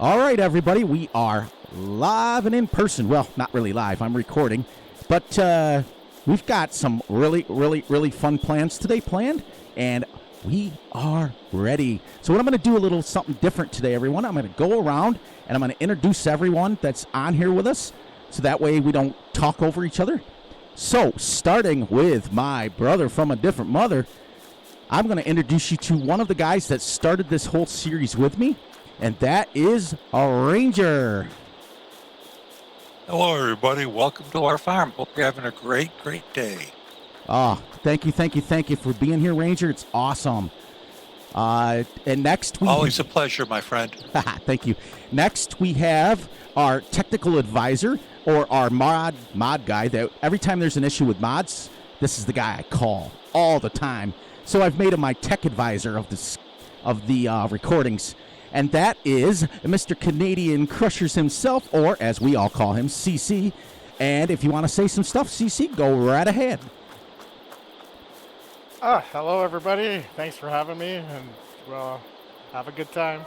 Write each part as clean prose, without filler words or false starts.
All right, everybody, we are live and in person. Well, not really live. I'm recording. But we've got some really fun plans today planned, and we are ready. So what I'm going to do a little something different today, everyone. I'm going to go around, and I'm going to introduce everyone that's on here with us, so that way we don't talk over each other. So starting with my brother from a different mother, I'm going to introduce you to one of the guys that started this whole series with me, and that is a Ranger. Hello, everybody. Welcome to our farm. Hope you're having a great day. Oh, thank you for being here, Ranger. It's awesome. And next we always a pleasure, my friend. Thank you. Next we have our technical advisor, or our mod guy. That every time there's an issue with mods, this is the guy I call all the time. So I've made him my tech advisor of the recordings. And that is Mr. Canadian Crushers himself, or as we all call him, CC. And if you want to say some stuff, CC, go right ahead. Hello, everybody. Thanks for having me, and, well, have a good time.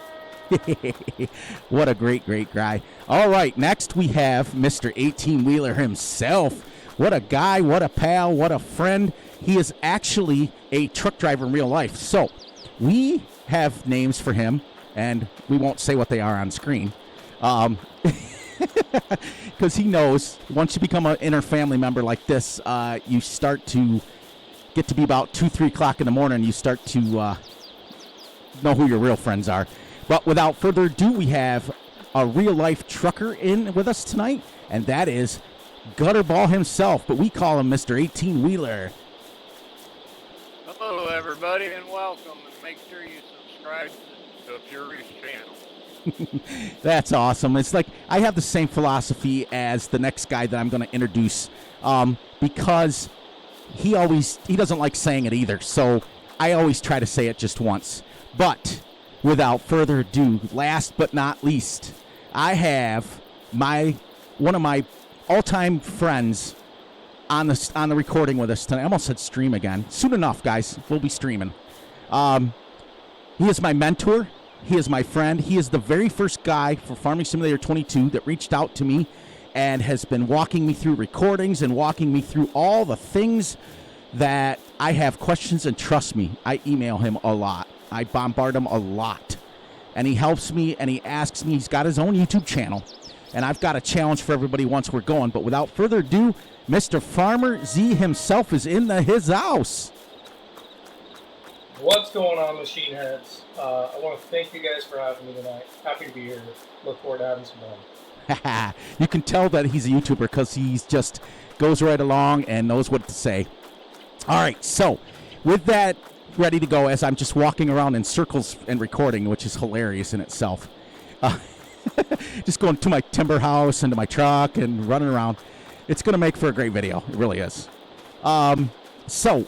What a great guy. All right, next we have Mr. 18-Wheeler himself. What a guy, what a pal, what a friend. He is actually a truck driver in real life. So we have names for him, and we won't say what they are on screen, because he knows once you become an inner family member like this, you start to get to be about 2-3 o'clock in the morning. You start to know who your real friends are. But without further ado, we have a real-life trucker in with us tonight, and that is Gutterball himself, but we call him Mr. 18-Wheeler. Hello, everybody, and welcome, and make sure you subscribe to the Fury's channel. That's awesome. It's like I have the same philosophy as the next guy that I'm going to introduce, because he doesn't like saying it either, so I always try to say it just once. But without further ado, last but not least, I have one of my all-time friends on the recording with us tonight. I almost said stream again. Soon enough, guys, we'll be streaming. He is my mentor. He is my friend. He is the very first guy for Farming Simulator 22 that reached out to me and has been walking me through recordings and walking me through all the things that I have questions. And trust me, I email him a lot. I bombard him a lot. And he helps me and he asks me. He's got his own YouTube channel. And I've got a challenge for everybody once we're going. But without further ado, Mr. Farmer Z himself is in his house. What's going on, machine heads? I want to thank you guys for having me tonight. Happy to be here. Look forward to having some fun. You can tell that he's a YouTuber because he's just goes right along and knows what to say. All right, so with that ready to go, as I'm just walking around in circles and recording, which is hilarious in itself. Just going to my timber house and to my truck and running around. It's going to make for a great video. It really is. So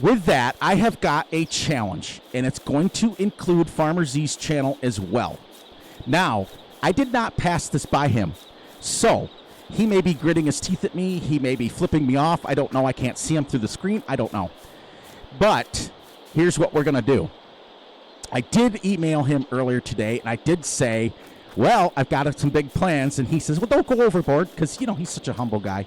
with that, I have got a challenge, and it's going to include Farmer Z's channel as well. Now, I did not pass this by him, so he may be gritting his teeth at me. He may be flipping me off. I don't know. I can't see him through the screen. I don't know. But here's what we're going to do. I did email him earlier today, and I did say, well, I've got some big plans. And he says, well, don't go overboard, because, he's such a humble guy.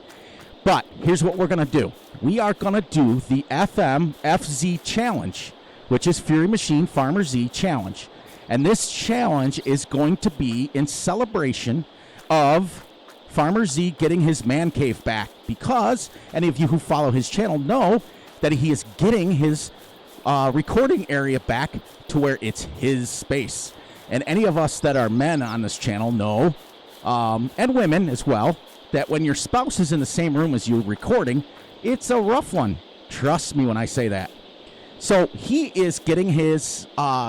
But here's what we're going to do. We are going to do the FZ Challenge, which is Fury Machine Farmer Z Challenge. And this challenge is going to be in celebration of Farmer Z getting his man cave back, because any of you who follow his channel know that he is getting his recording area back to where it's his space. And any of us that are men on this channel know, and women as well, that when your spouse is in the same room as you recording, it's a rough one. Trust me when I say that. So he is getting his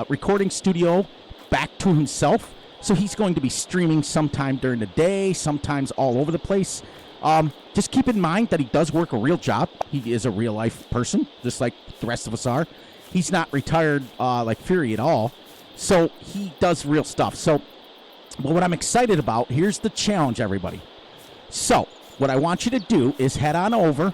recording studio back to himself. So he's going to be streaming sometime during the day, sometimes all over the place. Just keep in mind that he does work a real job. He is a real life person, just like the rest of us are. He's not retired like Fury at all. So he does real stuff. So, but what I'm excited about, here's the challenge, everybody. So what I want you to do is head on over.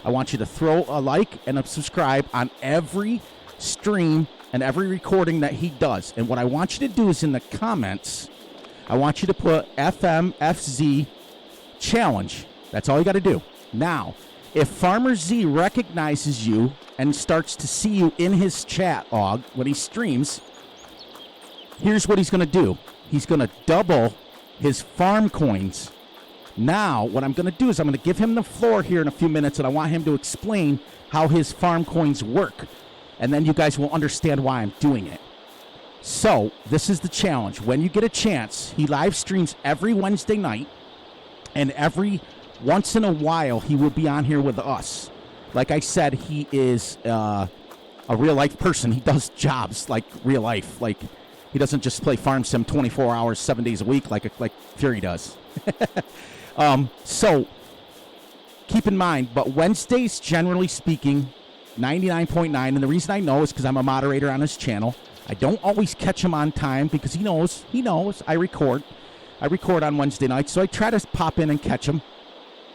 I want you to throw a like and a subscribe on every stream and every recording that he does. And what I want you to do is in the comments, I want you to put FMFZ challenge. That's all you got to do. Now, if Farmer Z recognizes you and starts to see you in his chat log when he streams, here's what he's going to do. He's going to double his farm coins. Now, what I'm going to do is I'm going to give him the floor here in a few minutes, and I want him to explain how his farm coins work. And then you guys will understand why I'm doing it. So, this is the challenge. When you get a chance, he live streams every Wednesday night, and every once in a while, he will be on here with us. Like I said, he is a real-life person. He does jobs like real life. Like, he doesn't just play Farm Sim 24 hours, 7 days a week like Fury does. So, keep in mind, but Wednesdays, generally speaking, 99.9, and the reason I know is because I'm a moderator on his channel. I don't always catch him on time because he knows I record on Wednesday nights, so I try to pop in and catch him.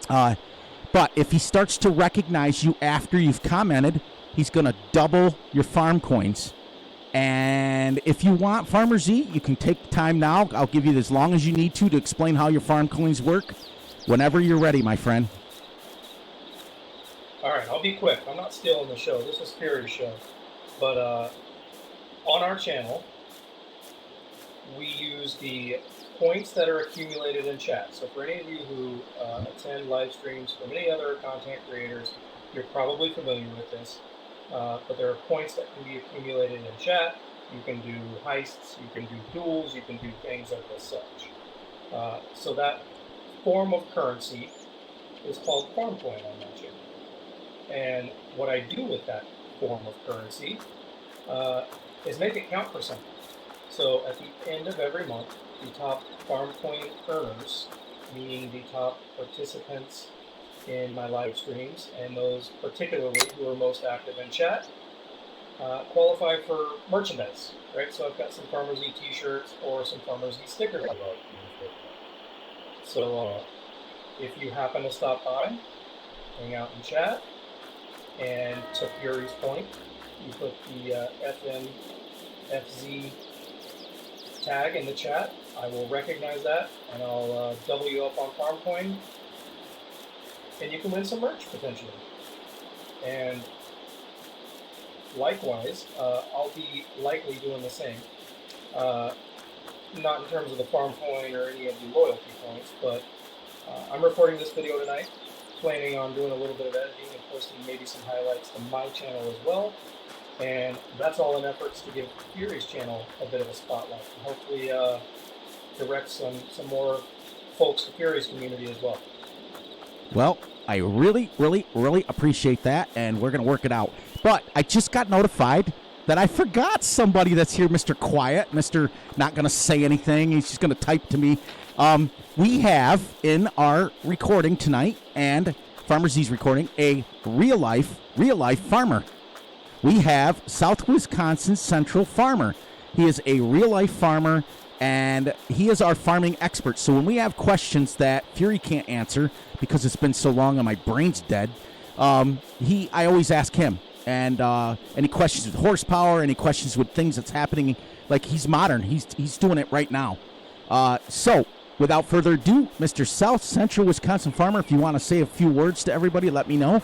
But if he starts to recognize you after you've commented, he's going to double your farm coins. And if you want, Farmer Z, you can take time now. I'll give you as long as you need to explain how your farm coins work. Whenever you're ready, my friend. All right, I'll be quick. I'm not stealing the show. This is Fury's show. But on our channel, we use the points that are accumulated in chat. So for any of you who attend live streams from any other content creators, you're probably familiar with this. But there are points that can be accumulated in chat. You can do heists, you can do duels, you can do things of the such. So that form of currency is called farm coin, I mentioned. And what I do with that form of currency is make it count for something. So at the end of every month, the top farm coin earners, meaning the top participants in my live streams, and those particularly who are most active in chat, qualify for merchandise, right? So I've got some Farmer Z t-shirts or some Farmer Z stickers. So if you happen to stop by, hang out in chat, and to Fury's point, you put the FNFZ tag in the chat, I will recognize that, and I'll double you up on farm coin, and you can win some merch potentially. And likewise, I'll be likely doing the same. Not in terms of the farm coin or any of the loyalty points, but I'm recording this video tonight, planning on doing a little bit of editing and posting maybe some highlights to my channel as well. And that's all in efforts to give Fury's channel a bit of a spotlight, and hopefully direct some more folks to Fury's community as well. Well, I really, really, really appreciate that, and we're going to work it out. But I just got notified that I forgot somebody that's here, Mr. Quiet, Mr. Not going to say anything. He's just going to type to me. We have in our recording tonight, and Farmer Z's recording, a real-life farmer. We have South Wisconsin Central Farmer. He is a real-life farmer, and he is our farming expert. So when we have questions that Fury can't answer because it's been so long and my brain's dead, I always ask him. And any questions with horsepower, any questions with things that's happening, like he's modern. He's doing it right now. So without further ado, Mr. South Central Wisconsin Farmer, if you want to say a few words to everybody, let me know.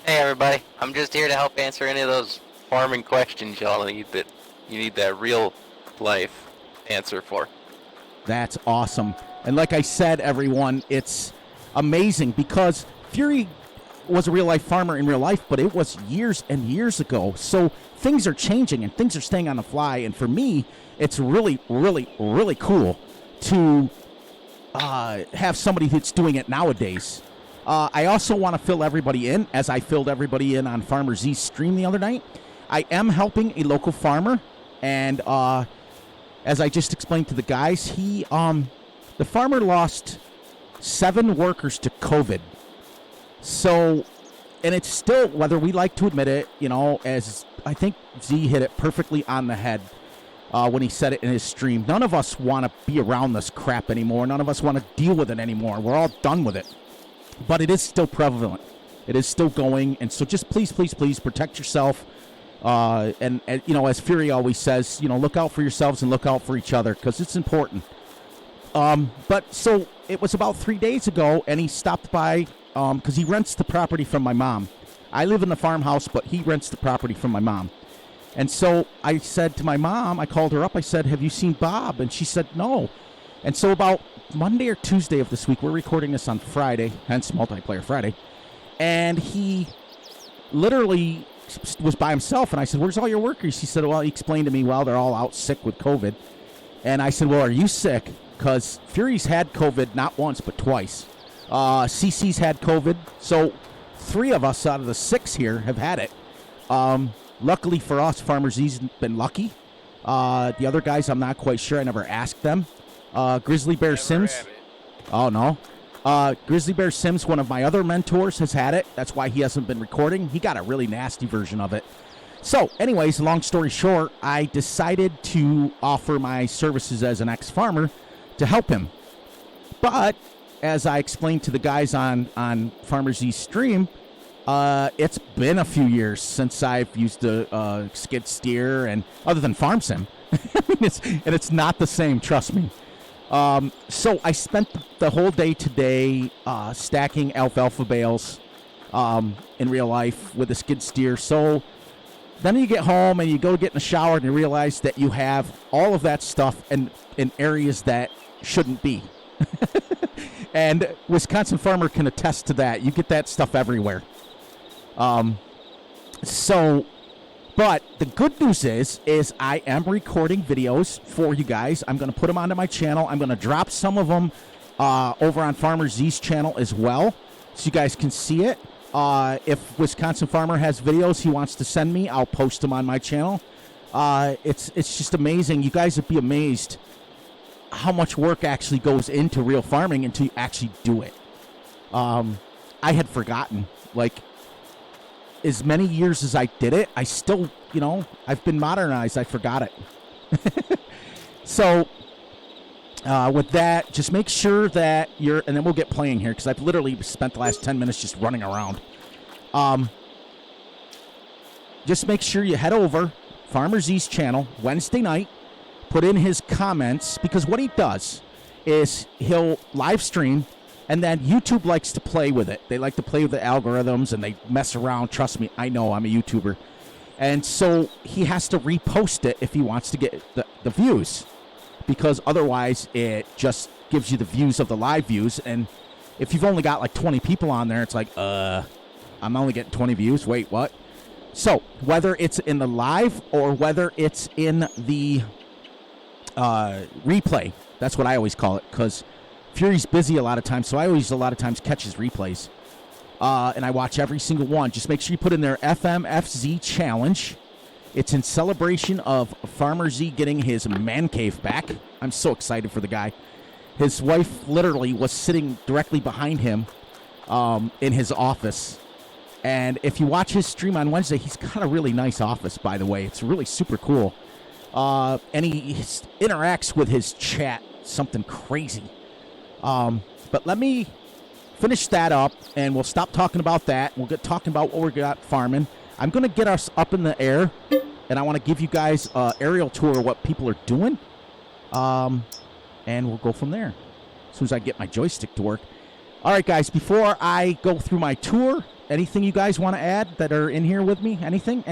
Hey everybody, I'm just here to help answer any of those farming questions y'all need that you need that real life answer for. That's awesome. And like I said, everyone, it's amazing because Fury was a real life farmer in real life, but it was years and years ago. So things are changing and things are staying on the fly. And for me, it's really, really, really cool to have somebody that's doing it nowadays. I also want to fill everybody in, as I filled everybody in on Farmer Z's stream the other night. I am helping a local farmer, and as I just explained to the guys, the farmer lost 7 workers to COVID. So, and it's still, whether we like to admit it, as I think Z hit it perfectly on the head when he said it in his stream. None of us want to be around this crap anymore. None of us want to deal with it anymore. We're all done with it. But it is still prevalent. It is still going. And so just please, please, please protect yourself And you know, as Fury always says, you know, look out for yourselves and look out for each other because it's important. But so it was about 3 days ago, and he stopped by because he rents the property from my mom. I live in the farmhouse, but he rents the property from my mom. And so I said to my mom, I called her up, I said, have you seen Bob? And she said, no. And so about Monday or Tuesday of this week, we're recording this on Friday, hence Multiplayer Friday, and he literally was by himself, and I said, where's all your workers? He said, well, he explained to me, well, they're all out sick with COVID. And I said, well, are you sick? Because Fury's had COVID not once, but twice. CC's had COVID, so 3 of us out of the 6 here have had it. Luckily for us, Farmer Z's been lucky. The other guys, I'm not quite sure. I never asked them. Grizzly Bear Sims. Oh, no. Grizzly Bear Sims, one of my other mentors, has had it. That's why he hasn't been recording. He got a really nasty version of it. So, anyways, long story short, I decided to offer my services as an ex-farmer to help him. But, as I explained to the guys on Farmer Z's stream, it's been a few years since I've used a skid steer, and other than farm sim. I mean, it's not the same, trust me. So I spent the whole day today stacking alfalfa bales in real life with a skid steer. So then you get home and you go get in the shower and you realize that you have all of that stuff in areas that shouldn't be. And Wisconsin Farmer can attest to that. You get that stuff everywhere. But the good news is I am recording videos for you guys. I'm going to put them onto my channel. I'm going to drop some of them over on Farmer Z's channel as well, so you guys can see it. If Wisconsin Farmer has videos he wants to send me, I'll post them on my channel. It's just amazing. You guys would be amazed how much work actually goes into real farming until you actually do it. I had forgotten, like, as many years as I did it, I still, you know, I've been modernized. I forgot it. So, with that, just make sure that you're, and then we'll get playing here because I've literally spent the last 10 minutes just running around. Just make sure you head over Farmer Z's channel Wednesday night, put in his comments, because what he does is he'll live stream. And then YouTube likes to play with it. They like to play with the algorithms, and they mess around. Trust me, I know, I'm a YouTuber. And so he has to repost it if he wants to get the views, because otherwise it just gives you the views of the live views. And if you've only got like 20 people on there, it's like, I'm only getting 20 views. Wait, what? So whether it's in the live or whether it's in the replay, that's what I always call it, because Fury's busy a lot of times, so I always a lot of times catch his replays. And I watch every single one. Just make sure you put in there FMFZ Challenge. It's in celebration of Farmer Z getting his man cave back. I'm so excited for the guy. His wife literally was sitting directly behind him in his office. And if you watch his stream on Wednesday, he's got a really nice office, by the way. It's really super cool. And he interacts with his chat, something crazy. But let me finish that up, and we'll stop talking about that. We'll get talking about what we got farming. I'm going to get us up in the air, and I want to give you guys an aerial tour of what people are doing. And we'll go from there as soon as I get my joystick to work. All right, guys, before I go through my tour, anything you guys want to add that are in here with me? Anything?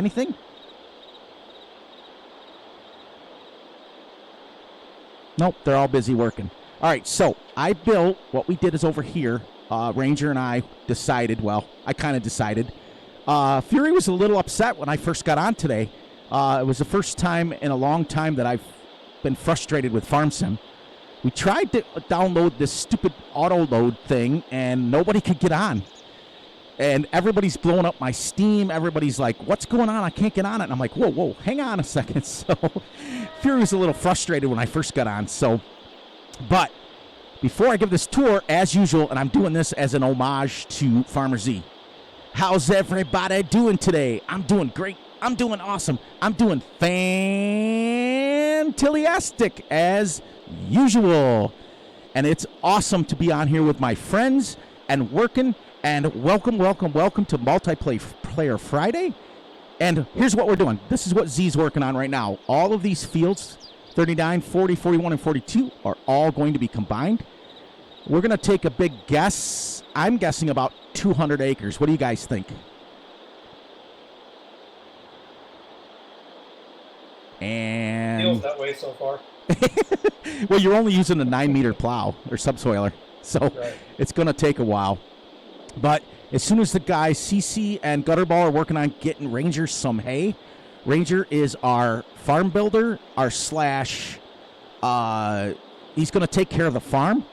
Nope, they're all busy working. All right, so I built, what we did is over here, Ranger and I decided, well, I kind of decided. Fury was a little upset when I first got on today. It was the first time in a long time that I've been frustrated with Farm Sim. We tried to download this stupid auto load thing, and nobody could get on. And everybody's blowing up my Steam. Everybody's like, what's going on? I can't get on it. And I'm like, whoa, hang on a second. So Fury was a little frustrated when I first got on. But before I give this tour, as usual, and I'm doing this as an homage to Farmer Z. How's everybody doing today? I'm doing great. I'm doing awesome. I'm doing fantastic as usual. And it's awesome to be on here with my friends and working. And welcome to Multiplayer Friday. And here's what we're doing. This is what Z's working on right now. All of these fields, 39, 40, 41, and 42, are all going to be combined. We're going to take a big guess. I'm guessing about 200 acres. What do you guys think? And Feels that way so far. well, you're only using a 9-meter plow or subsoiler, so Right. it's going to take a while. But as soon as the guys CC and Gutterball are working on getting Ranger some hay, Ranger is our farm builder, our slash. He's going to take care of the farm.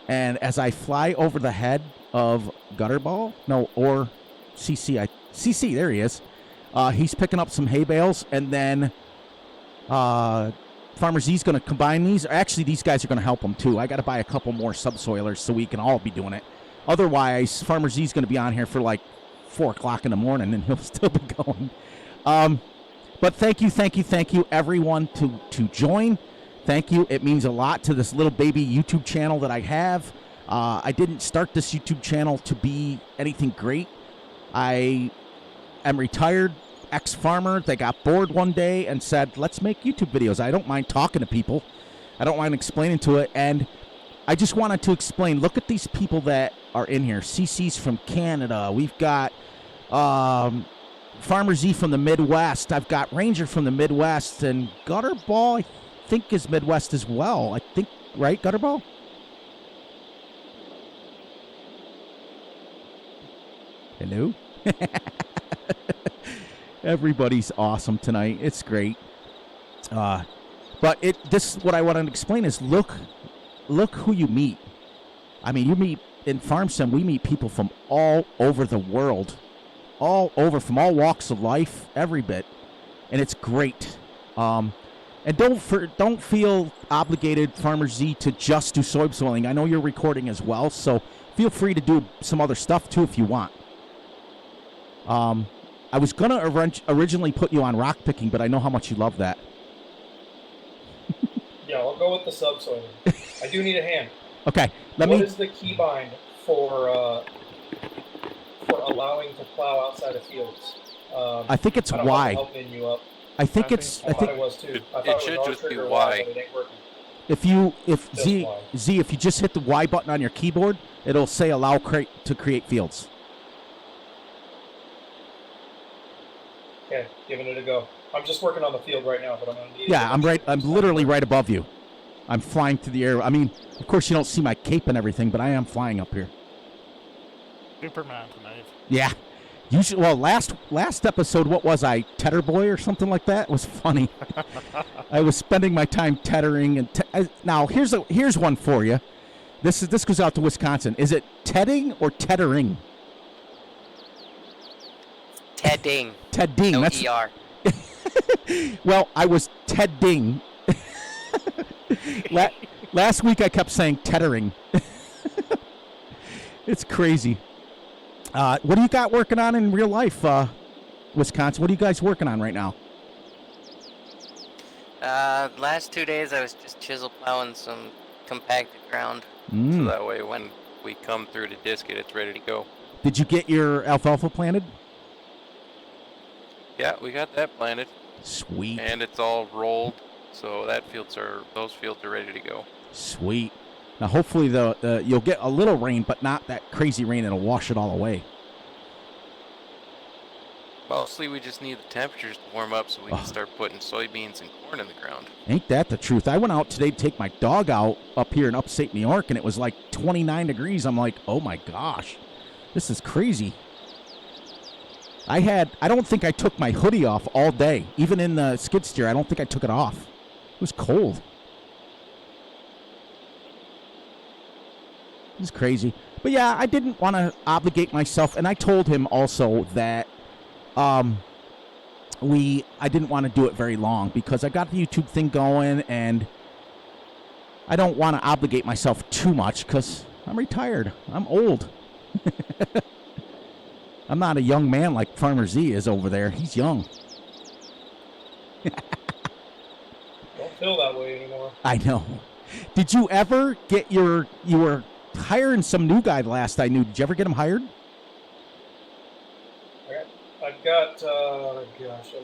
And as I fly over the head of Gutterball, or CC, CC, there he is. He's picking up some hay bales, and then Farmer Z's going to combine these. Actually, these guys are going to help him too. I got to buy a couple more subsoilers so we can all be doing it. Otherwise, Farmer Z's going to be on here for like 4 o'clock in the morning, and he'll still be going. But thank you, everyone to join. Thank you. It means a lot to this little baby YouTube channel that I have. I didn't start this YouTube channel to be anything great. I am retired ex-farmer that got bored one day and said, let's make YouTube videos. I don't mind talking to people. I don't mind explaining to it. And I just wanted to explain, look at these people that are in here. CC's from Canada. We've got Farmer Z from the Midwest. I've got Ranger from the Midwest. And Gutterball, I think, is Midwest as well. I think, right, Gutterball? Hello? Everybody's awesome tonight. It's great. But this is what I want to explain is look who you meet. I mean, you meet in Farm Sim, we meet people from all over the world. All over, from all walks of life, every bit. And it's great. And don't feel obligated, Farmer Z, to just do soil-soiling. I know you're recording as well, so feel free to do some other stuff too if you want. I was going to originally put you on rock picking, but I know how much you love that. Yeah, I'll go with the subsoiler. I do need a hand. Okay, What is the keybind for allowing to plow outside of fields? I think it's I don't Y. know if I'm helping you up. I think I it thought it was too. I thought it was should R just be trigger Y. but it ain't working. if Just Z, Y. if you just hit the Y button on your keyboard, it'll say allow to create fields. Okay, giving it a go. I'm just working on the field right now, but I'm gonna need. Yeah, I'm literally right above you. I'm flying through the air. I mean, of course you don't see my cape and everything, but I am flying up here. Superman tonight. Yeah. Usually, well, last episode, what was I, Tedder Boy or something like that? It was funny. I was spending my time teddering and now here's one for you. This goes out to Wisconsin. Is it tedding or teddering? Tedding. Tedding. No That's ER. well, I was tedding. Last week I kept saying teddering. It's crazy. What do you got working on in real life, Wisconsin? What are you guys working on right now? Last 2 days I was just chisel plowing some compacted ground. So Mm. that way when we come through to disc it, it's ready to go. Did you get your alfalfa planted? Yeah, we got that planted. Sweet. And it's all rolled. So those fields are ready to go. Sweet. Now, hopefully, you'll get a little rain, but not that crazy rain that'll wash it all away. Mostly we just need the temperatures to warm up so we can start putting soybeans and corn in the ground. Ain't that the truth? I went out today to take my dog out up here in upstate New York, and it was like 29 degrees. I'm like, oh my gosh, this is crazy. I don't think I took my hoodie off all day. Even in the skid steer, I don't think I took it off. It was cold. It was crazy. But yeah, I didn't want to obligate myself, and I told him also that I didn't want to do it very long because I got the YouTube thing going, and I don't want to obligate myself too much because I'm retired. I'm old. I'm not a young man like Farmer Z is over there. He's young. Don't feel that way anymore. I know. Did you ever get you were hiring some new guy last I knew. Did you ever get him hired? I got, gosh, I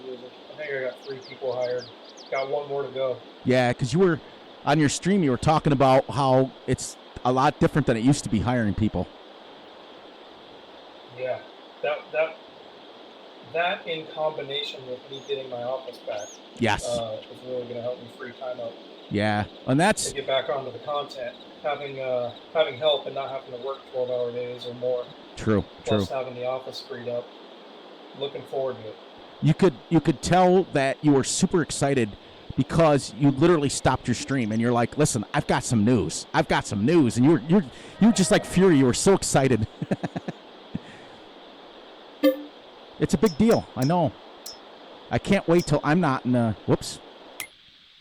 think I got 3 people hired. Got 1 more to go. Yeah, because you were on your stream, you were talking about how it's a lot different than it used to be hiring people. Yeah, that in combination with me getting my office back, Yes. is really going to help me free time up Yeah, and that's to get back onto the content. Having help and not having to work 12-hour days or more. true. Plus having the office freed up. Looking forward to it. You could tell that you were super excited because you literally stopped your stream and you're like, "Listen, I've got some news. I've got some news," and you were just like fury. You were so excited. It's a big deal. I know. I can't wait till I'm not in a... Whoops.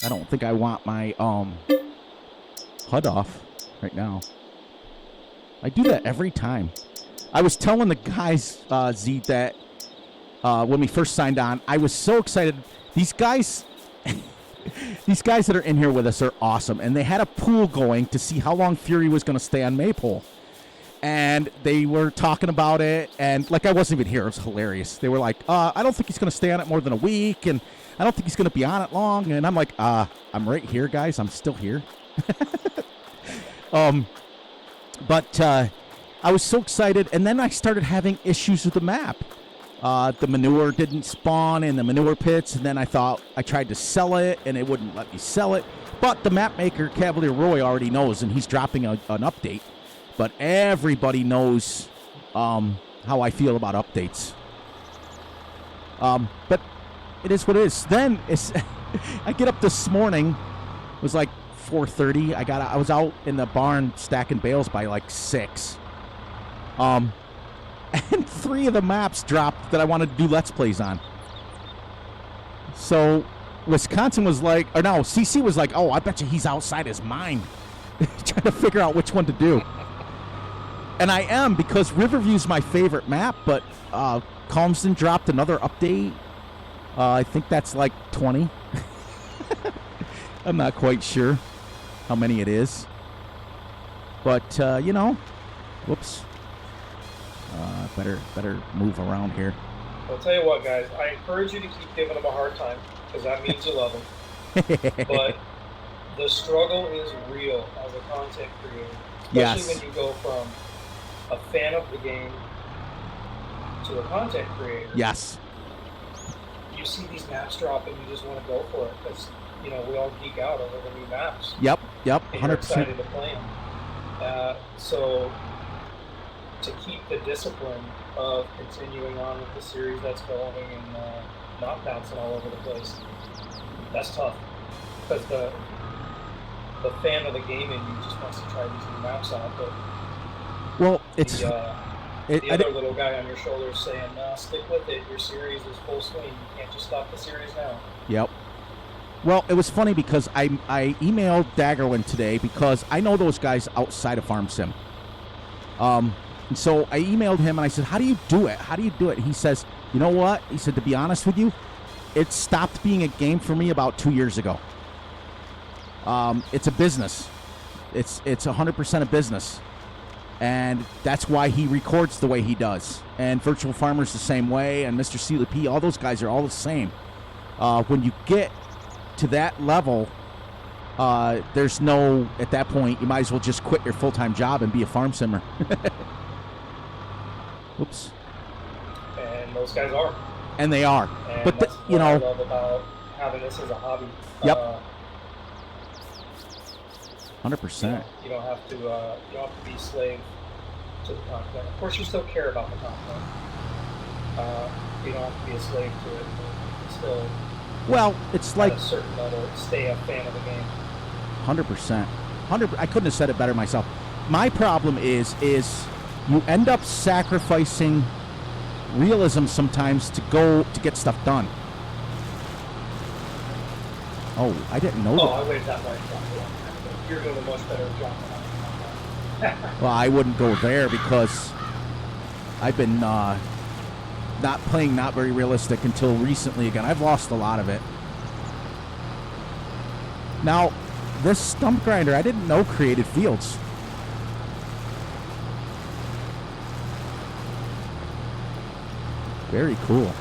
I don't think I want my HUD off right now. I do that every time. I was telling the guys, Z, that when we first signed on, I was so excited. These guys... These guys that are in here with us are awesome, and they had a pool going to see how long Fury was going to stay on Maypole. And they were talking about it, and like I wasn't even here. It was hilarious. They were like, I don't think he's going to stay on it more than a week, and I don't think he's going to be on it long. And I'm like, I'm right here, guys. I'm still here. But I was so excited, and then I started having issues with the map. The manure didn't spawn in the manure pits, and then I tried to sell it, and it wouldn't let me sell it. But the map maker, Cavalier Roy, already knows, and he's dropping an update. But everybody knows how I feel about updates. But it is what it is. Then I get up this morning. It was like 4:30. I was out in the barn stacking bales by like 6. And 3 of the maps dropped that I wanted to do Let's Plays on. So Wisconsin was like, or no, CC was like, oh, I bet you he's outside his mind trying to figure out which one to do. And I am, because Riverview's my favorite map, but Calmsden dropped another update. I think that's like 20. I'm not quite sure how many it is. But, whoops. Better move around here. I'll tell you what, guys. I encourage you to keep giving them a hard time, because that means you love them. But the struggle is real as a content creator. Especially when you go from a fan of the game to a content creator. Yes. You see these maps drop and you just want to go for it because, we all geek out over the new maps. Yep, and 100%. you're excited to play them. So to keep the discipline of continuing on with the series that's going and not bouncing all over the place, that's tough. Because the fan of the game in you just wants to try these new maps out, but well, it's the other little guy on your shoulder is saying, stick with it, your series is full swing, you can't just stop the series now. Yep. Well, it was funny because I emailed Daggerwin today because I know those guys outside of Farm Sim. And so I emailed him and I said, how do you do it? How do you do it? And he says, you know what? He said, to be honest with you, it stopped being a game for me about 2 years ago. It's a business. It's 100% a business. And that's why he records the way he does. And Virtual Farmer's the same way, and Mr. CLP, all those guys are all the same. When you get to that level, there's no, at that point, you might as well just quit your full-time job and be a farm simmer. Oops. And those guys are. And they are. And but that's what I love about having this as a hobby. Yep. 100%. You don't have to be slave to the content. Of course, you still care about the content. You don't have to be a slave to it. But still, well, it's like at a certain level, stay a fan of the game. 100%. I couldn't have said it better myself. My problem is you end up sacrificing realism sometimes to get stuff done. Oh, I didn't know that. I waited that way. You're doing a much better job than I am. Well, I wouldn't go there because I've been not playing not very realistic until recently again. I've lost a lot of it. Now, this stump grinder, I didn't know created fields. Very cool.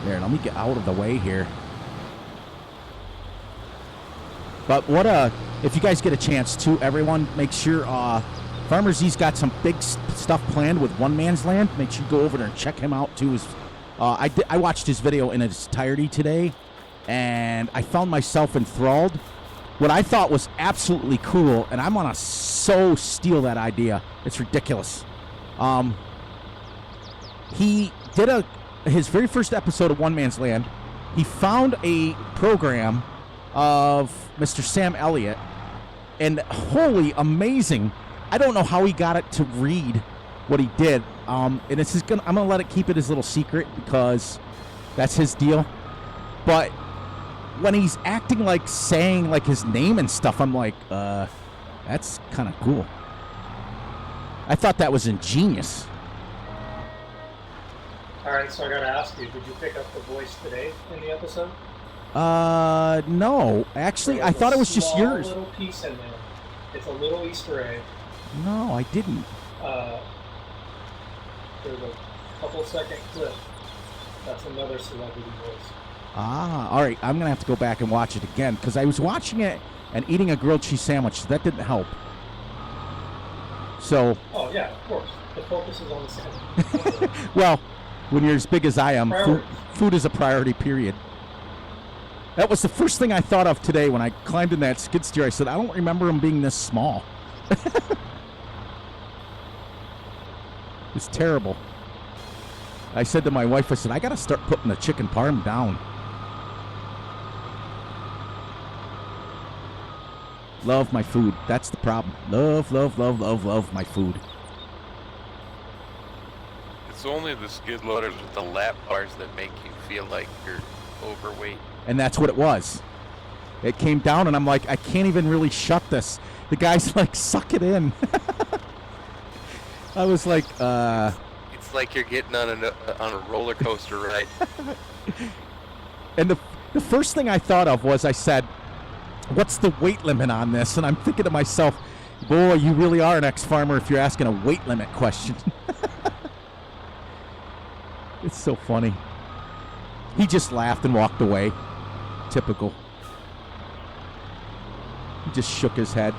There, let me get out of the way here. But if you guys get a chance to, everyone, make sure Farmer Z's got some big stuff planned with One Man's Land. Make sure you go over there and check him out too. I watched his video in its entirety today, and I found myself enthralled. What I thought was absolutely cool, and I'm gonna so steal that idea. It's ridiculous. He did his very first episode of One Man's Land. He found a program of Mr. Sam Elliott, and holy amazing! I don't know how he got it to read what he did. And I'm gonna let it keep it his little secret because that's his deal. But when he's acting like saying like his name and stuff, I'm like, that's kind of cool. I thought that was ingenious. All right, so I gotta ask you, did you pick up the voice today in the episode? No. Actually, I thought it was just yours. There's a little piece in there. It's a little Easter egg. No, I didn't. There's a couple-second clip. That's another celebrity voice. Ah, all right. I'm going to have to go back and watch it again because I was watching it and eating a grilled cheese sandwich. That didn't help. So. Oh, yeah, of course. The focus is on the sandwich. Well, when you're as big as I am, Priorities. food is a priority, period. That was the first thing I thought of today when I climbed in that skid steer. I said, I don't remember him being this small. It's terrible. I said to my wife, I said, I got to start putting the chicken parm down. Love my food. That's the problem. Love, love, love, love, love my food. It's only the skid loaders with the lap bars that make you feel like you're overweight. And that's what it was. It came down, and I'm like, I can't even really shut this. The guy's like, suck it in. I was like, It's like you're getting on a roller coaster ride. And the first thing I thought of was I said, what's the weight limit on this? And I'm thinking to myself, boy, you really are an ex-farmer if you're asking a weight limit question. It's so funny. He just laughed and walked away. Typical. He just shook his head.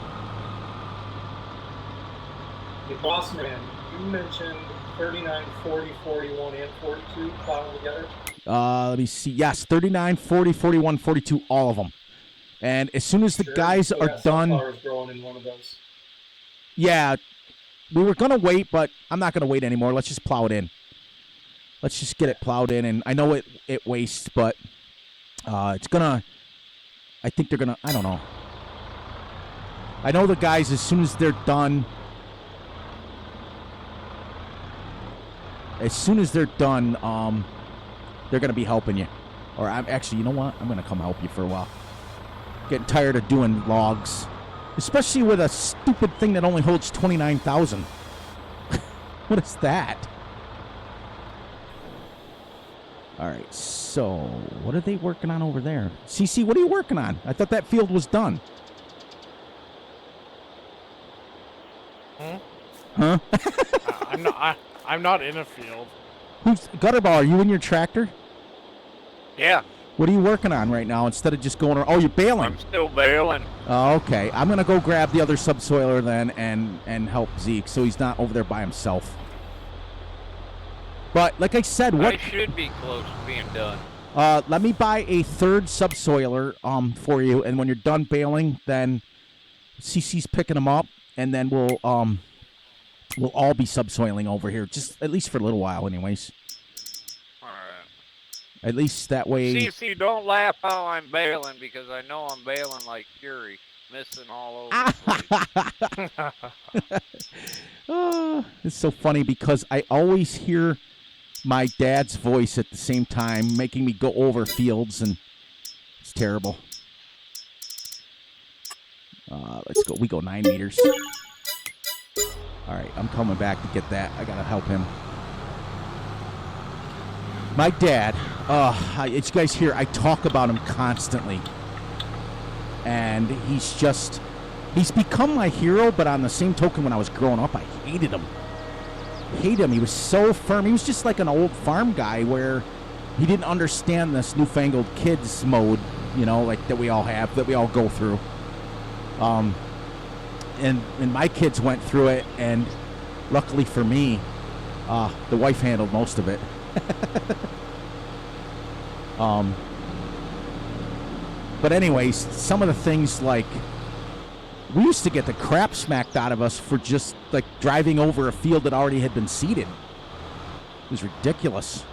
The boss man, you mentioned 39, 40, 41, and 42 plowing together. Let me see. Yes, 39, 40, 41, 42, all of them. And as soon as the guys are done... Sunflowers growing in one of those. Yeah, we were going to wait, but I'm not going to wait anymore. Let's just plow it in. Let's just get it plowed in. And I know it wastes, but it's going to... I think they're going to... I don't know. I know the guys, as soon as they're done... As soon as they're done, they're going to be helping you. Or I'm actually, you know what? I'm going to come help you for a while. Getting tired of doing logs. Especially with a stupid thing that only holds 29,000. What is that? All right, so what are they working on over there? CC, what are you working on? I thought that field was done. Huh? I'm not in a field. Who's Gutterball? Are you in your tractor? Yeah, What are you working on right now instead of just going? Oh, you're baling. I'm still bailing. Oh, okay. I'm gonna go grab the other subsoiler then and help Zeke so he's not over there by himself. But like I said, what? I should be close to being done. Let me buy a third subsoiler for you, and when you're done baling, then CC's picking them up, and then we'll all be subsoiling over here, just at least for a little while, anyways. All right. At least that way. CC, don't laugh how I'm bailing because I know I'm bailing like fury, missing all over the place. It's so funny because I always hear my dad's voice at the same time, making me go over fields, and it's terrible. Let's go. We go 9 meters. All right, I'm coming back to get that. I gotta help him. My dad, it's you guys hear, I talk about him constantly. And he's become my hero, but on the same token, when I was growing up, I hated him. He was so firm. He was just like an old farm guy where he didn't understand this newfangled kids mode, you know, like that we all have, that we all go through. And my kids went through it, and luckily for me, the wife handled most of it. But anyways, some of the things, like, we used to get the crap smacked out of us for just like driving over a field that already had been seeded. It was ridiculous.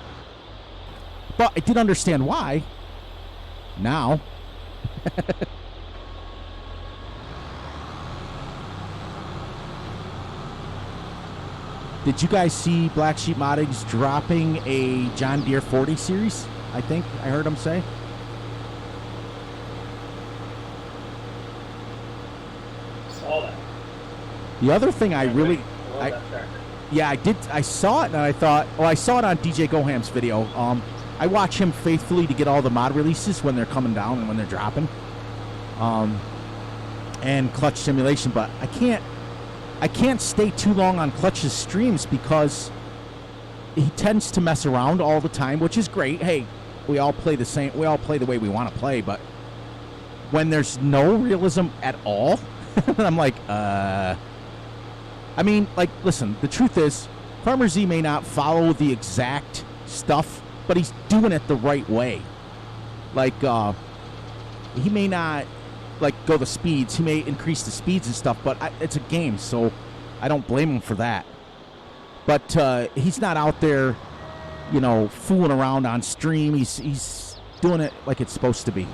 But I did understand why. Now. Did you guys see Black Sheep Modding's dropping a John Deere 40 series? I think I heard him say. Saw that. The other thing I really... I love that tractor. Yeah, I did. I saw it, and I thought... Oh, I saw it on DJ Goham's video. I watch him faithfully to get all the mod releases when they're coming down and when they're dropping. And Clutch Simulation, but I can't stay too long on Clutch's streams because he tends to mess around all the time, which is great. Hey, we all play the same. We all play the way we want to play, but when there's no realism at all, I'm like, I mean, like, listen, the truth is, Farmer Z may not follow the exact stuff, but he's doing it the right way. Like, he may not, like, go the speeds. He may increase the speeds and stuff, but it's a game, so I don't blame him for that. But he's not out there, you know, fooling around on stream. He's doing it like it's supposed to be.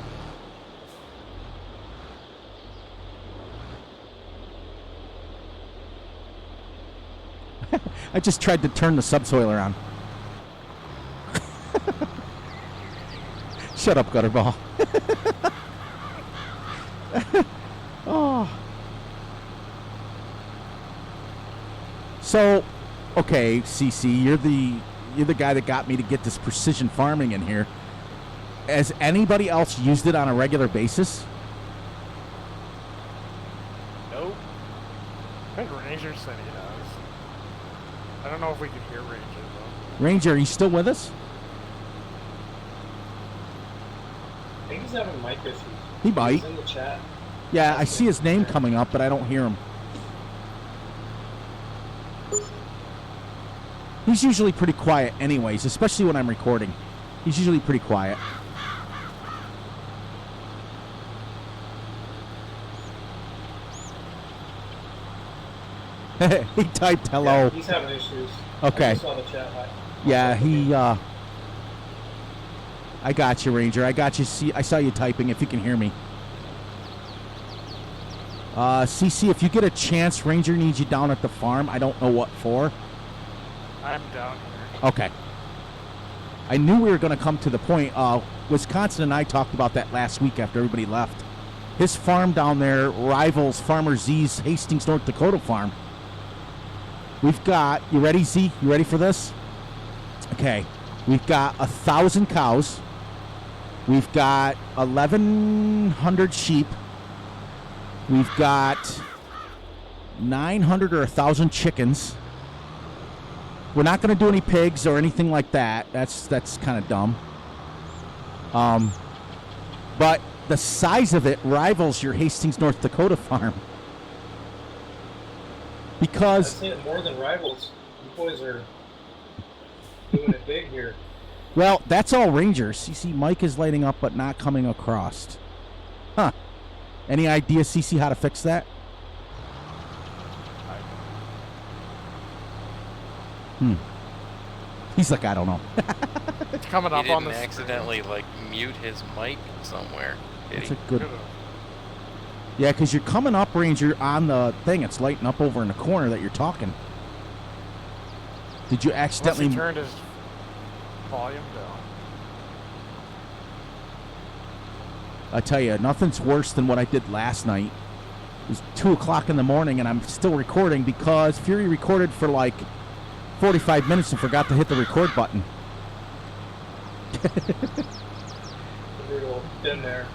I just tried to turn the subsoiler on. Shut up, Gutterball. Oh. So, okay, CC, you're the guy that got me to get this precision farming in here. Has anybody else used it on a regular basis? Nope. I think Ranger said he has. I don't know if we can hear Ranger, though. Ranger, are you still with us? I think he's having mic issues. He might. He's in the chat. Yeah, I see his name coming up, but I don't hear him. He's usually pretty quiet anyways, especially when I'm recording. He's usually pretty quiet. He typed hello. Yeah, he's having issues. Okay. I just saw the chat. Yeah, he, I got you, Ranger. I got you. See, I saw you typing, if you can hear me. CC, if you get a chance, Ranger needs you down at the farm. I don't know what for. I'm down here. Okay. I knew we were going to come to the point. Wisconsin and I talked about that last week after everybody left. His farm down there rivals Farmer Z's Hastings, North Dakota farm. We've got, you ready, Z? You ready for this? Okay. We've got 1,000 cows. We've got 1,100 sheep. We've got 900 or 1,000 chickens. We're not going to do any pigs or anything like that. That's kind of dumb. But the size of it rivals your Hastings, North Dakota farm. Because... I'd say it more than rivals. You boys are doing it big here. Well, that's all Rangers. You see, Mike is lighting up but not coming across. Huh. Any idea, CC, how to fix that? He's like, I don't know. It's coming up He on the didn't accidentally, like, mute his mic somewhere, did That's he? a good... Yeah, because you're coming up, Ranger, on the thing. It's lighting up over in the corner that you're talking. Did you accidentally... Unless he turned his volume down. I tell you, nothing's worse than what I did last night. It was 2 o'clock in the morning, and I'm still recording because Fury recorded for like 45 minutes and forgot to hit the record button. Brutal. Been there.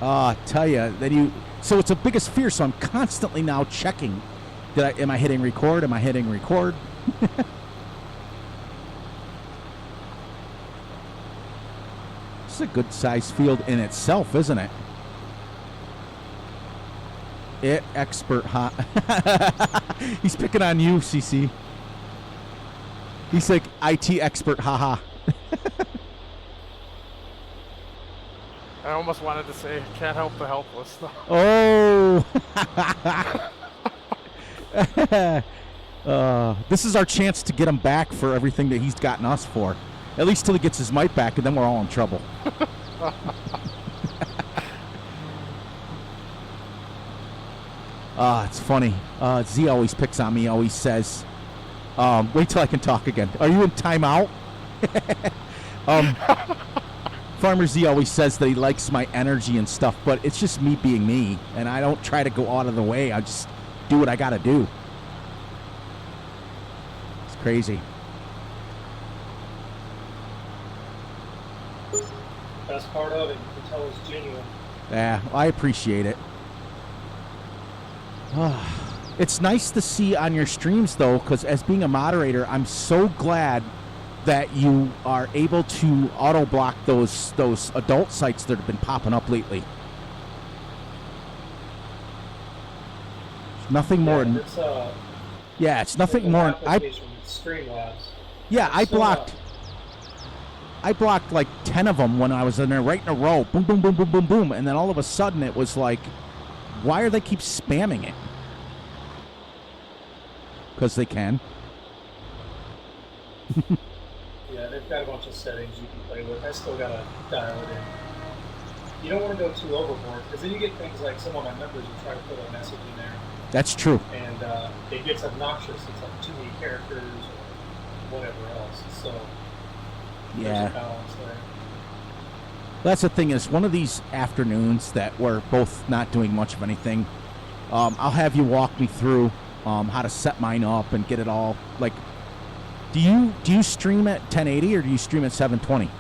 I tell you, then you... So it's a biggest fear, so I'm constantly now checking. Am I hitting record? Am I hitting record? is a good sized field in itself, isn't it? It expert hot. He's picking on you, CC. He's like IT expert, haha. I almost wanted to say, can't help the helpless. Oh. This is our chance to get him back for everything that he's gotten us for. At least till he gets his mic back, and then we're all in trouble. It's funny. Z always picks on me, always says, wait till I can talk again. Are you in timeout? Farmer Z always says that he likes my energy and stuff, but it's just me being me, and I don't try to go out of the way. I just do what I gotta do. It's crazy. Best part of it, you can tell it's genuine. Yeah, I appreciate it. It's nice to see on your streams, though, because as being a moderator, I'm so glad that you are able to auto-block those adult sites that have been popping up lately. It's nothing more. It's nothing more. Streamlabs. Yeah, I blocked like 10 of them when I was in there right in a row. Boom, boom, boom, boom, boom, boom. And then all of a sudden it was like, why are they keep spamming it? Because they can. Yeah, they've got a bunch of settings you can play with. I still got to dial it in. You don't want to go too overboard, because then you get things like some of my members who try to put a message in there. That's true. And it gets obnoxious. It's like too many characters or whatever else. So there's a balance there. That's the thing is, one of these afternoons that we're both not doing much of anything, I'll have you walk me through how to set mine up and get it all. Like, do you stream at 1080 or do you stream at 720?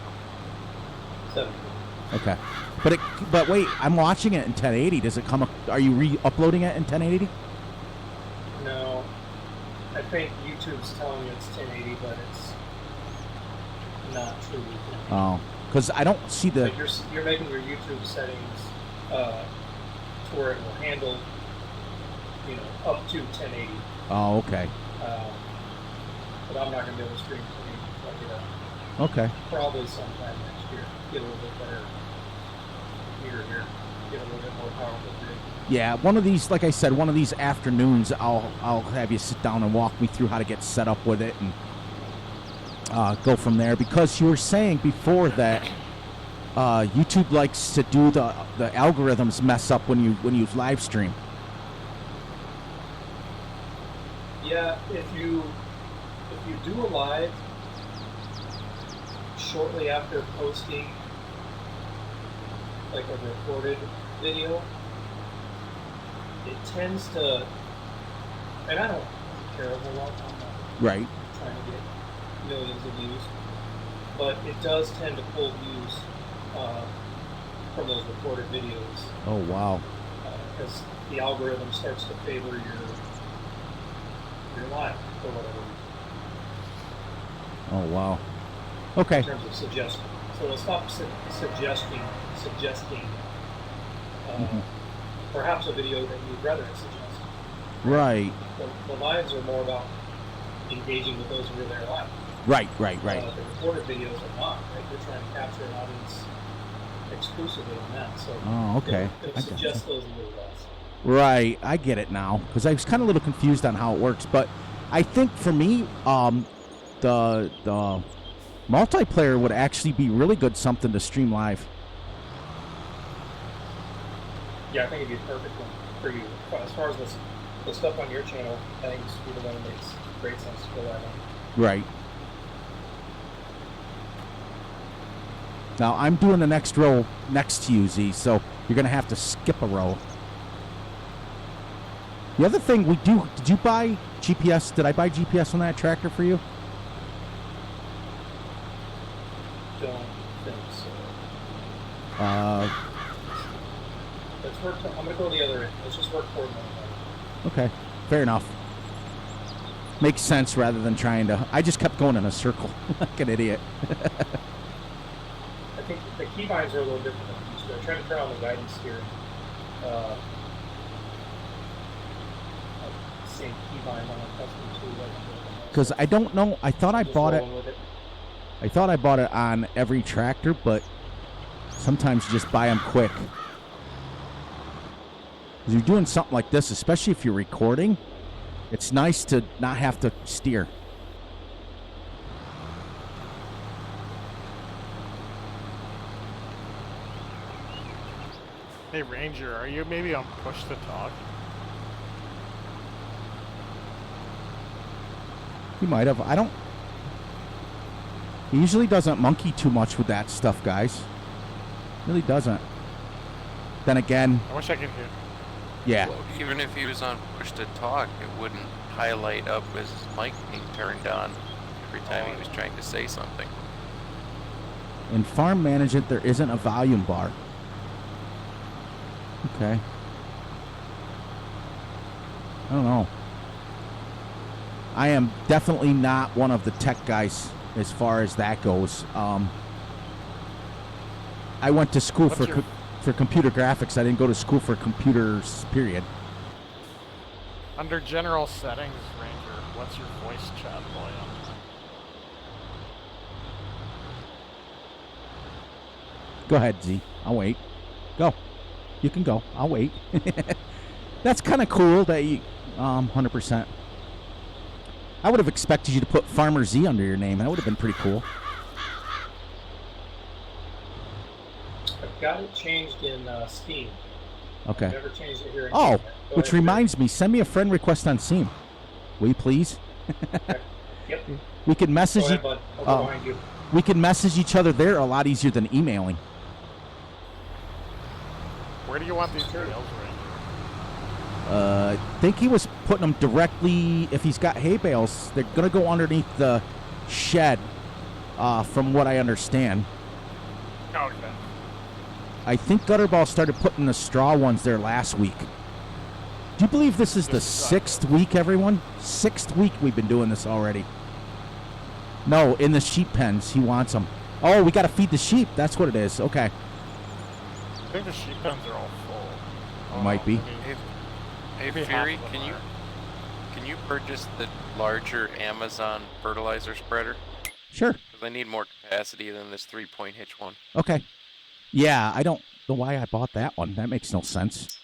720. Okay, but wait, I'm watching it in 1080. Does it come up? Are you re-uploading it in 1080? No, I think YouTube's telling you it's 1080, but it's not truly 1080. Oh, because I don't see the. Like you're making your YouTube settings to where it will handle, up to 1080. Oh, okay. But I'm not going to be able to stream 1080 like Okay. probably sometime next year. Get a little bit better computer here. Get a little bit more powerful rig. Yeah, one of these, like I said, one of these afternoons, I'll have you sit down and walk me through how to get set up with it and go from there. Because you were saying before that YouTube likes to do the algorithms mess up when you live stream. Yeah, if you do a live shortly after posting like a recorded video, it tends to, and I don't care a whole lot, I'm not Right. trying to get millions of views, but it does tend to pull views from those recorded videos. Oh, wow. Because the algorithm starts to favor your live for whatever reason. Oh, wow. Okay. In terms of suggesting. So it'll stop suggesting perhaps a video that you'd rather it suggest. Right. The lives are more about engaging with those who are there live. Right. The recorded videos are not. Right? They're trying to capture an audience exclusively on that. So okay. It'll suggest those a little less. Right, I get it now, because I was kind of a little confused on how it works, but I think for me, the multiplayer would actually be really good something to stream live. Yeah, I think it'd be a perfect one for you. As far as the stuff on your channel, I think this would be the one that makes great sense to go live on. Right. Now, I'm doing the next row next to you, Z, so you're going to have to skip a row. The other thing we do, did you buy GPS? Did I buy GPS on that tractor for you? Don't think so. Let's work. I'm going to go the other end. Let's just work toward one another. Okay, fair enough. Makes sense rather than trying to. I just kept going in a circle like an idiot. I think the keybinds are a little different than these. So I tried to turn on the guidance steering. Same keybind on a custom too. Because I don't know. I thought I bought it. I thought I bought it on every tractor, but sometimes you just buy them quick. Because you're doing something like this, especially if you're recording, it's nice to not have to steer. Hey, Ranger, are you maybe on push to talk? He might have. I don't. He usually doesn't monkey too much with that stuff, guys. Really doesn't. Then again. I wish I could hear. Yeah. Well, even if he was on push to talk, it wouldn't highlight up as his mic being turned on every time he was trying to say something. In farm management, there isn't a volume bar. Okay. I don't know. I am definitely not one of the tech guys as far as that goes. I went to school for computer graphics. I didn't go to school for computers, period. Under general settings, Ranger, what's your voice chat volume? Go ahead, Z. I'll wait. Go. You can go. I'll wait. That's kind of cool that you, 100%. I would have expected you to put Farmer Z under your name. That would have been pretty cool. I've got it changed in Steam. Okay. I've never changed it here in Oh, Steam. which reminds me, send me a friend request on Steam. Will you please? Yep. We can message Go ahead, bud. I'll go behind you. We can message each other there a lot easier than emailing. Where do you want these bales, Ranger? I think he was putting them directly, if he's got hay bales, they're going to go underneath the shed, from what I understand. Okay. I think Gutterball started putting the straw ones there last week. Do you believe this is the 6th week, everyone? 6th week we've been doing this already. No, in the sheep pens, he wants them. Oh, we got to feed the sheep. That's what it is. Okay. I think the sheep pens are all full. Might be. Hey Maybe Fury, half of them can you purchase the larger Amazon fertilizer spreader? Sure. Because I need more capacity than this 3-point hitch one. Okay. Yeah, I don't know why I bought that one. That makes no sense.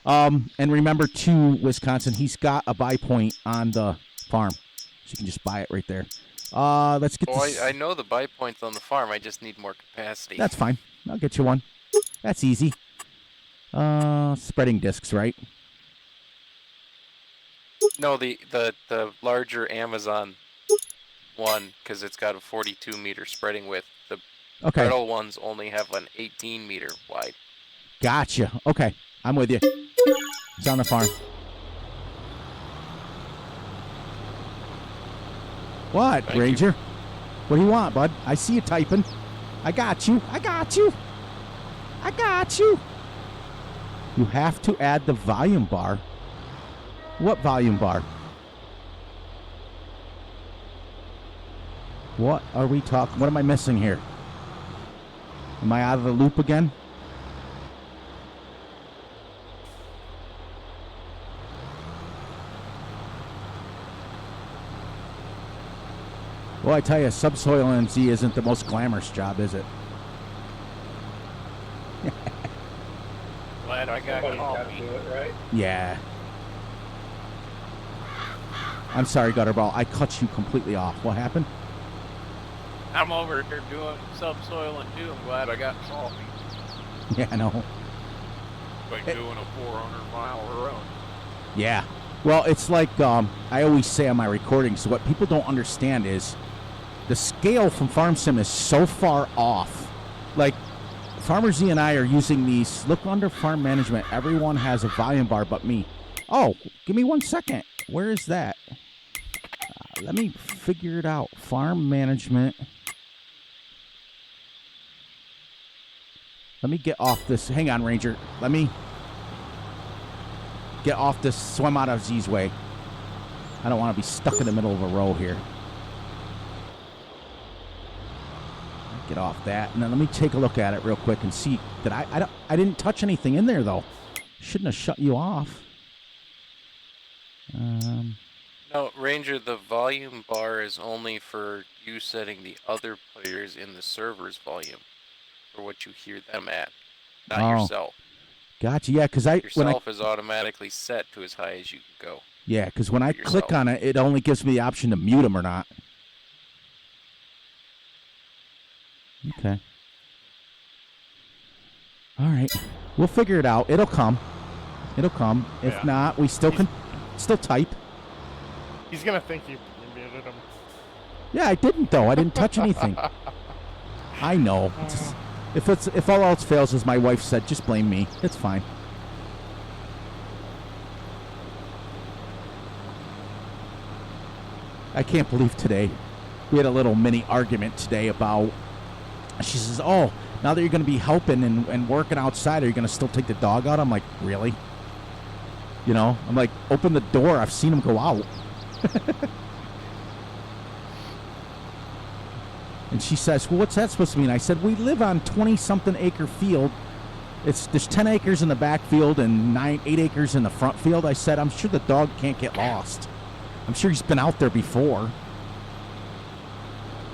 And remember, too, Wisconsin, he's got a buy point on the farm. So you can just buy it right there. Let's get this. I know the buy point's on the farm. I just need more capacity. That's fine. I'll get you one. That's easy. Spreading discs, right? No, the larger Amazon one, because it's got a 42-meter spreading width. The Okay. metal ones only have an 18-meter wide. Gotcha. Okay. I'm with you. It's on the farm. What, Thank you. Ranger? What do you want, bud? I see you typing. I got you. I got you. I got you. You have to add the volume bar. What volume bar? What are we talking? What am I missing here? Am I out of the loop again? Well, I tell you, subsoil MZ isn't the most glamorous job, is it? Glad I got Somebody's got to coffee. do it, right? Yeah. I'm sorry, Gutterball. I cut you completely off. What happened? I'm over here doing subsoil and too. I'm glad I got coffee. Yeah, I know. Like doing a 400-mile run. Yeah. Well, it's like I always say on my recordings, what people don't understand is the scale from Farm Sim is so far off. Like, Farmer Z and I are using these. Look under farm management. Everyone has a volume bar but me. Oh, give me 1 second. Where is that? Let me figure it out. Farm management. Let me get off this. Hang on, Ranger. Let me get off this. Swim out of Z's way. I don't want to be stuck in the middle of a row here. get off that, and then let me take a look at it real quick and see that I didn't touch anything in there though. Shouldn't have shut you off. No, Ranger, the volume bar is only for you setting the other players in the server's volume for what you hear them at, not yourself. Gotcha. Yeah, because Yourself is automatically set to as high as you can go. Yeah, because when I click on it, it only gives me the option to mute them or not. Okay. All right. We'll figure it out. It'll come. It'll come. If not, we still can still type. He's gonna think you muted him. Yeah, I didn't though. I didn't touch anything. I know. If all else fails, as my wife said, just blame me. It's fine. I can't believe today we had a little mini argument today about. She says, "Oh, now that you're going to be helping and working outside, are you going to still take the dog out?" I'm like, "Really?" You know, I'm like, "Open the door. I've seen him go out." And she says, "Well, what's that supposed to mean?" I said, "We live on 20-something acre field. There's 10 acres in the back field and 8 acres in the front field." I said, "I'm sure the dog can't get lost. I'm sure he's been out there before."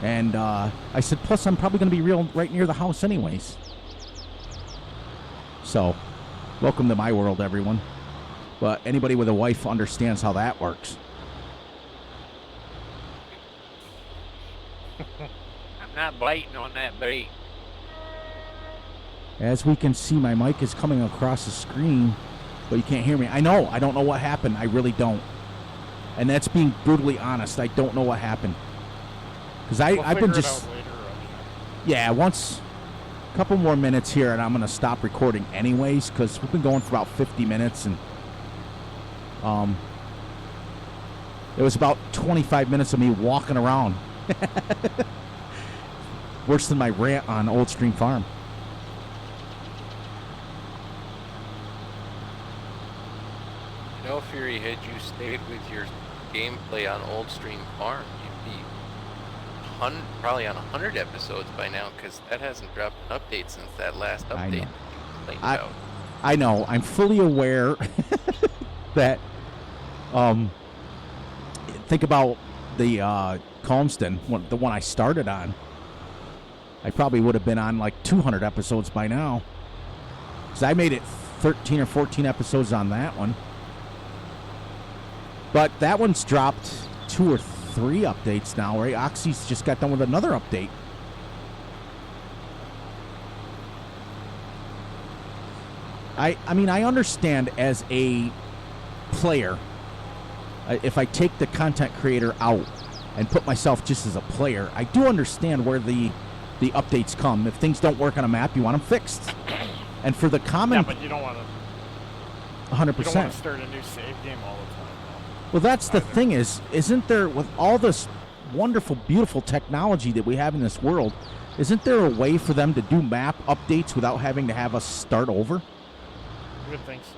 And I said, "Plus, I'm probably going to be right near the house anyways." So, welcome to my world, everyone. But anybody with a wife understands how that works. I'm not biting on that bait. As we can see, my mic is coming across the screen, but you can't hear me. I know. I don't know what happened. I really don't. And that's being brutally honest. I don't know what happened. Because I've been just... Yeah, once... A couple more minutes here, and I'm going to stop recording anyways, because we've been going for about 50 minutes, and... It was about 25 minutes of me walking around. Worse than my rant on Old Stream Farm. You know, Fury, had you stayed with your gameplay on Old Stream Farm, you'd be probably on 100 episodes by now, because that hasn't dropped an update since that last update. I know. I'm fully aware that think about the Calmston, the one I started on. I probably would have been on like 200 episodes by now, because I made it 13 or 14 episodes on that one. But that one's dropped 2 or 3 updates now, right? Oxy's just got done with another update. I mean, I understand as a player, if I take the content creator out and put myself just as a player, I do understand where the updates come. If things don't work on a map, you want them fixed. And for the common... Yeah, but you don't want to... 100%. You don't want to start a new save game all the time. Well, that's the thing isn't there, with all this wonderful, beautiful technology that we have in this world, isn't there a way for them to do map updates without having to have us start over? You would think so.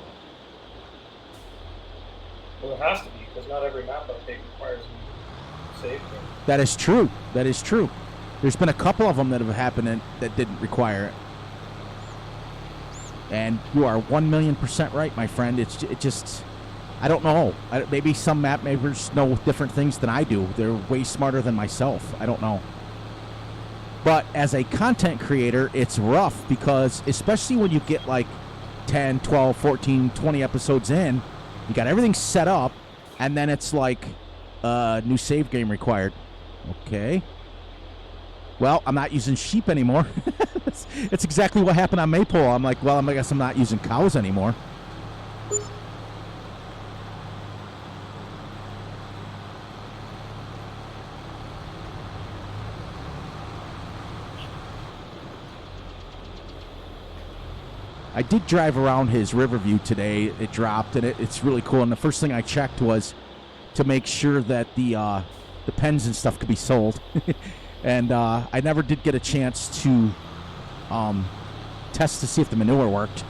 Well, it has to be, because not every map update requires a save game. That is true. That is true. There's been a couple of them that have happened that didn't require it. And you are 1,000,000% right, my friend. It just... I don't know. Maybe some map makers know different things than I do. They're way smarter than myself. I don't know. But as a content creator, it's rough, because especially when you get like 10, 12, 14, 20 episodes in, you got everything set up, and then it's like new save game required. Okay. Well, I'm not using sheep anymore. It's exactly what happened on Maypole. I'm like, well, I guess I'm not using cows anymore. I did drive around his Riverview today. It dropped, and it's really cool. And the first thing I checked was to make sure that the pens and stuff could be sold. And I never did get a chance to test to see if the manure worked,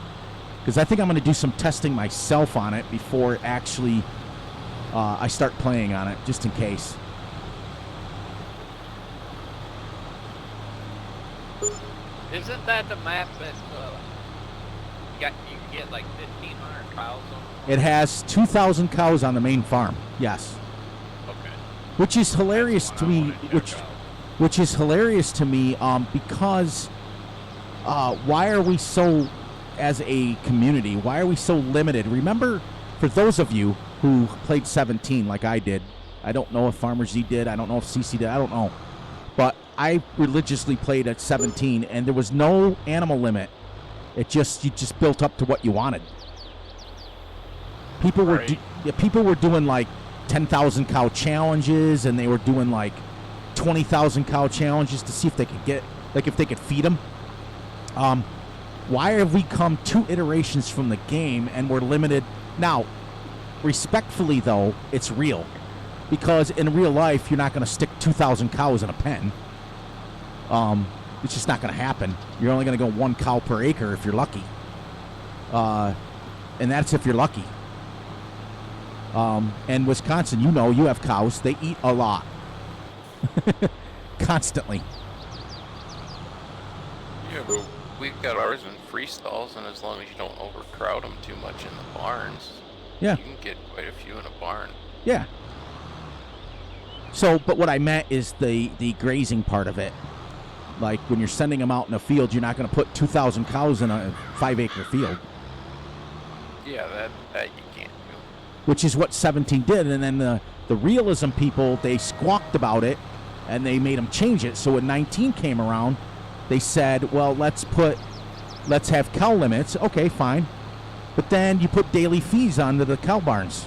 because I think I'm going to do some testing myself on it before actually I start playing on it, just in case. Isn't that the map that you can get like 1,500 cows on? It has 2,000 cows on the main farm. Yes. Okay. Which is hilarious That's to the one I me. wanna check out. Which is hilarious to me. Because why are we so, as a community, why are we so limited? Remember, for those of you who played 17 like I did, I don't know if Farmer Z did. I don't know if CC did. I don't know. But I religiously played at 17, and there was no animal limit. You just built up to what you wanted. People were people were doing like 10,000 cow challenges, and they were doing like 20,000 cow challenges to see if they could get, like, if they could feed them. Why have we come 2 iterations from the game and we're limited? Now, respectfully though, it's real, because in real life you're not going to stick 2,000 cows in a pen. It's just not going to happen. You're only going to go 1 cow per acre if you're lucky. And that's if you're lucky. And Wisconsin, you know, you have cows. They eat a lot. Constantly. Yeah, but we've got ours in free stalls, and as long as you don't overcrowd them too much in the barns, Yeah. you can get quite a few in a barn. Yeah. So, but what I meant is the grazing part of it. Like, when you're sending them out in a field, you're not going to put 2,000 cows in a 5-acre field. Yeah, that you can't do. Which is what 17 did. And then the realism people, they squawked about it, and they made them change it. So when 19 came around, they said, well, let's have cow limits. Okay, fine. But then you put daily fees onto the cow barns.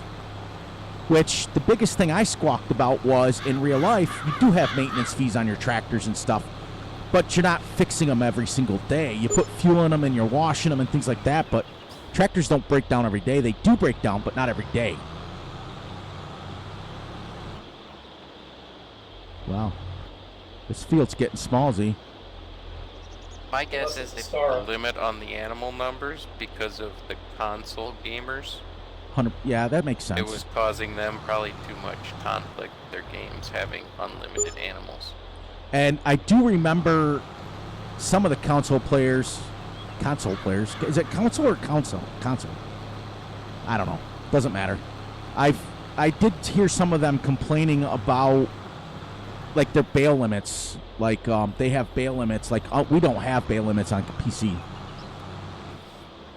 Which, the biggest thing I squawked about was, in real life, you do have maintenance fees on your tractors and stuff, but you're not fixing them every single day. You put fuel in them and you're washing them and things like that, but tractors don't break down every day. They do break down, but not every day. Wow. This field's getting small, Z. My guess is they put a limit on the animal numbers because of the console gamers. 100, yeah, that makes sense. It was causing them probably too much conflict with their games, having unlimited animals. And I do remember some of the console players, is it console or console? Console. I don't know. Doesn't matter. I did hear some of them complaining about, like, their bail limits. Like, they have bail limits. Like, we don't have bail limits on PC.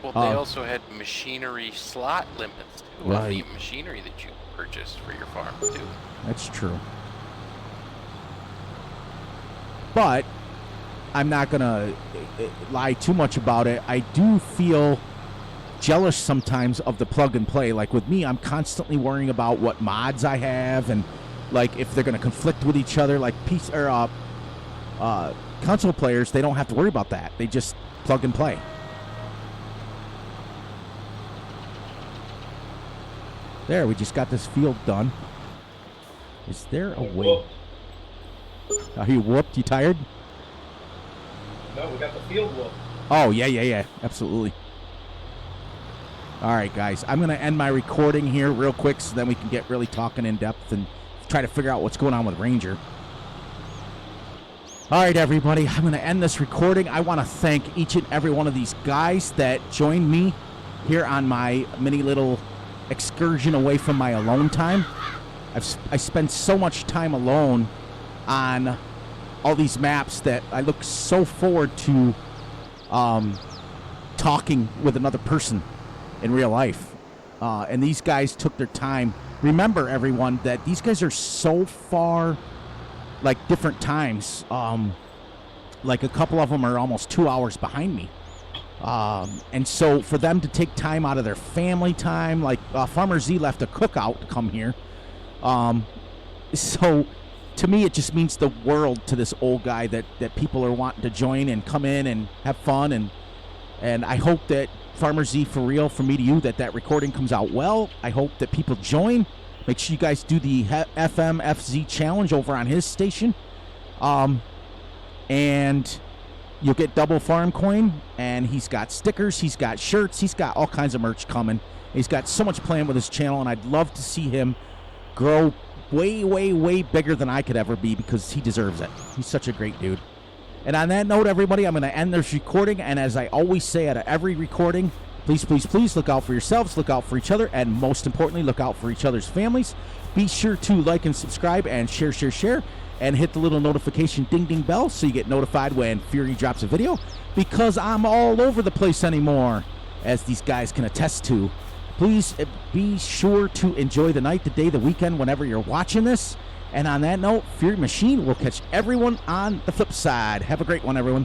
Well, they also had machinery slot limits too, on the Right. machinery that you purchased for your farm too. That's true. But I'm not going to lie too much about it. I do feel jealous sometimes of the plug and play. Like, with me, I'm constantly worrying about what mods I have, and, like, if they're going to conflict with each other. Like, console players, they don't have to worry about that. They just plug and play. There, we just got this field done. Is there a way? Are you whooped? You tired? No, we got the field whooped. Oh, yeah. Absolutely. All right, guys. I'm going to end my recording here real quick so then we can get really talking in depth and try to figure out what's going on with Ranger. All right, everybody. I'm going to end this recording. I want to thank each and every one of these guys that joined me here on my mini little excursion away from my alone time. I spend so much time alone on all these maps that I look so forward to talking with another person in real life. And these guys took their time. Remember, everyone, that these guys are so far, like, different times. Like, a couple of them are almost 2 hours behind me. And so for them to take time out of their family time, like, Farmer Z left a cookout to come here. So to me, it just means the world to this old guy that people are wanting to join and come in and have fun. And I hope that Farmer Z, for real, from me to you, that recording comes out well. I hope that people join. Make sure you guys do the FMFZ challenge over on his station. And you'll get double farm coin, and he's got stickers, he's got shirts, he's got all kinds of merch coming. He's got so much planned with his channel, and I'd love to see him grow way, way, way bigger than I could ever be, because he deserves it. He's such a great dude. And on that note, everybody, I'm going to end this recording. And as I always say at every recording, please, please, please look out for yourselves, look out for each other, and most importantly, look out for each other's families. Be sure to like and subscribe and share, and hit the little notification ding bell so you get notified when Fury drops a video, because I'm all over the place anymore, as these guys can attest to. Please be sure to enjoy the night, the day, the weekend, whenever you're watching this. And on that note, Fury Machine will catch everyone on the flip side. Have a great one, everyone.